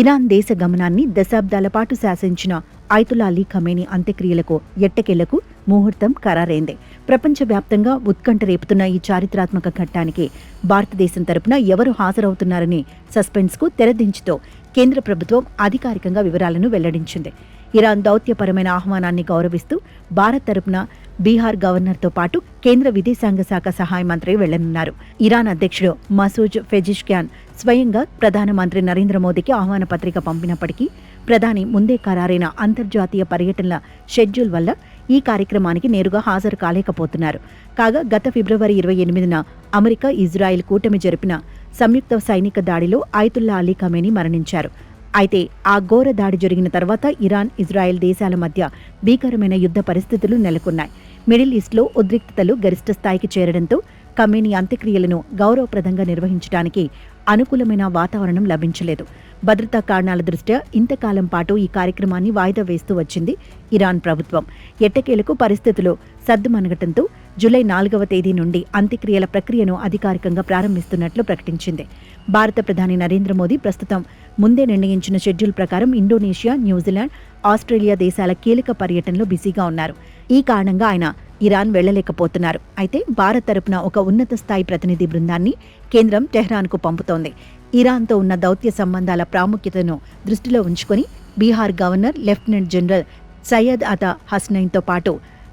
Iran దేశ గమనాన్ని దశాబ్దాల పాటు శాసించిన అయతుల్లా అలీ ఖమేనీ అంత్యక్రియలకు ఎట్టకేలకు ముహూర్తం ఖరారైంది. ప్రపంచవ్యాప్తంగా ఉత్కంఠ రేపుతున్న ఈ చారిత్రాత్మక ఘట్టానికి భారతదేశం తరపున ఎవరు హాజరవుతున్నారని సస్పెన్స్కు తెరదించుతో కేంద్ర ప్రభుత్వం అధికారికంగా వివరాలను వెల్లడించింది. ఇరాన్ దౌత్యపరమైన ఆహ్వానాన్ని గౌరవిస్తూ భారత్ తరపున బీహార్ గవర్నర్తో పాటు కేంద్ర విదేశాంగ శాఖ సహాయ మంత్రి వెళ్లనున్నారు. ఇరాన్ అధ్యక్షుడు మసూద్ పెజిష్కియాన్ స్వయంగా ప్రధానమంత్రి నరేంద్ర మోదీకి ఆహ్వాన పత్రిక పంపినప్పటికీ ప్రధాని ముందే ఖరారైన అంతర్జాతీయ పర్యటనల షెడ్యూల్ వల్ల ఈ కార్యక్రమానికి నేరుగా హాజరు కాలేకపోతున్నారు. కాగా గత ఫిబ్రవరి 28న అమెరికా ఇజ్రాయెల్ కూటమి జరిపిన సంయుక్త సైనిక దాడిలో అయతుల్లా అలీ ఖమేనీ మరణించారు. అయితే ఆ ఘోర దాడి జరిగిన తర్వాత ఇరాన్, ఇజ్రాయెల్ దేశాల మధ్య భీకరమైన యుద్ధ పరిస్థితులు నెలకొన్నాయి. మిడిల్ ఈస్ట్లో ఉద్రిక్తతలు గరిష్ట స్థాయికి చేరడంతో ఖమేనీ అంత్యక్రియలను గౌరవప్రదంగా నిర్వహించడానికి అనుకూలమైన వాతావరణం లభించలేదు. భద్రతా కారణాల దృష్ట్యా ఇంతకాలం పాటు ఈ కార్యక్రమాన్ని వాయిదా వేస్తూ వచ్చింది ఇరాన్ ప్రభుత్వం. ఎట్టకేలకు పరిస్థితులు సద్దుమణగటంతో జూలై 4వ తేదీ నుండి అంత్యక్రియల ప్రక్రియను అధికారికంగా ప్రారంభిస్తున్నట్లు ప్రకటించింది. భారత ప్రధాని నరేంద్ర మోదీ ప్రస్తుతం ముందే నిర్ణయించిన షెడ్యూల్ ప్రకారం ఇండోనేషియా, న్యూజిలాండ్, ఆస్ట్రేలియా దేశాల కీలక పర్యటనలో బిజీగా ఉన్నారు. ఈ కారణంగా ఆయన ఇరాన్ వెళ్లలేకపోతున్నారు. అయితే భారత్ తరపున ఒక ఉన్నత స్థాయి ప్రతినిధి బృందాన్ని కేంద్రం టెహ్రాన్కు పంపుతోంది. ఇరాన్తో ఉన్న దౌత్య సంబంధాల ప్రాముఖ్యతను దృష్టిలో ఉంచుకొని Bihar governor lieutenant general Syed Ata హస్నైన్తో పాటు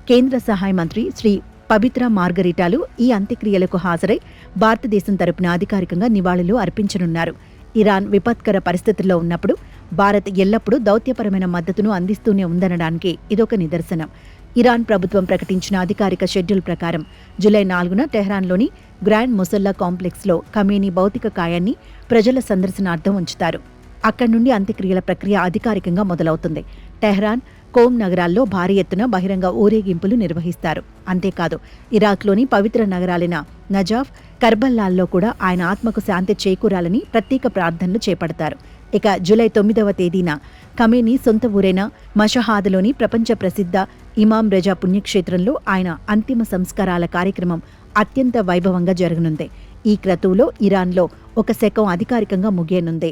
కేంద్ర సహాయ మంత్రి శ్రీ పబిత్రా మార్గరిటాలు ఈ అంత్యక్రియలకు హాజరై భారతదేశం తరపున అధికారికంగా నివాళులు అర్పించనున్నారు. ఇరాన్ విపత్కర పరిస్థితుల్లో ఉన్నప్పుడు భారత్ ఎల్లప్పుడూ దౌత్యపరమైన మద్దతును అందిస్తూనే ఉందనడానికి ఇదొక నిదర్శనం. ఇరాన్ ప్రభుత్వం ప్రకటించిన అధికారిక షెడ్యూల్ ప్రకారం జూలై 4న టెహ్రాన్లోని గ్రాండ్ ముసల్లా కాంప్లెక్స్లో ఖమేనీ భౌతిక కాయాన్ని ప్రజల సందర్శనార్థం ఉంచుతారు. అక్కడి నుండి అంత్యక్రియల ప్రక్రియ అధికారికంగా మొదలవుతుంది. టెహ్రాన్, కోమ్ నగరాల్లో భారీ ఎత్తున బహిరంగ ఊరేగింపులు నిర్వహిస్తారు. అంతేకాదు ఇరాక్లోని పవిత్ర నగరాలైన నజాఫ్, కర్బల్లాల్లో కూడా ఆయన ఆత్మకు శాంతి చేకూరాలని ప్రత్యేక ప్రార్థనలు చేపడతారు. ఇక జూలై 9వ తేదీన ఖమేనీ సొంత ఊరైన మషహాద్లోని ప్రపంచ ప్రసిద్ధ ఇమాం రజా పుణ్యక్షేత్రంలో ఆయన అంతిమ సంస్కారాల కార్యక్రమం అత్యంత వైభవంగా జరగనుంది. ఈ క్రతువులో ఇరాన్లో 1 శకం అధికారికంగా ముగియనుంది.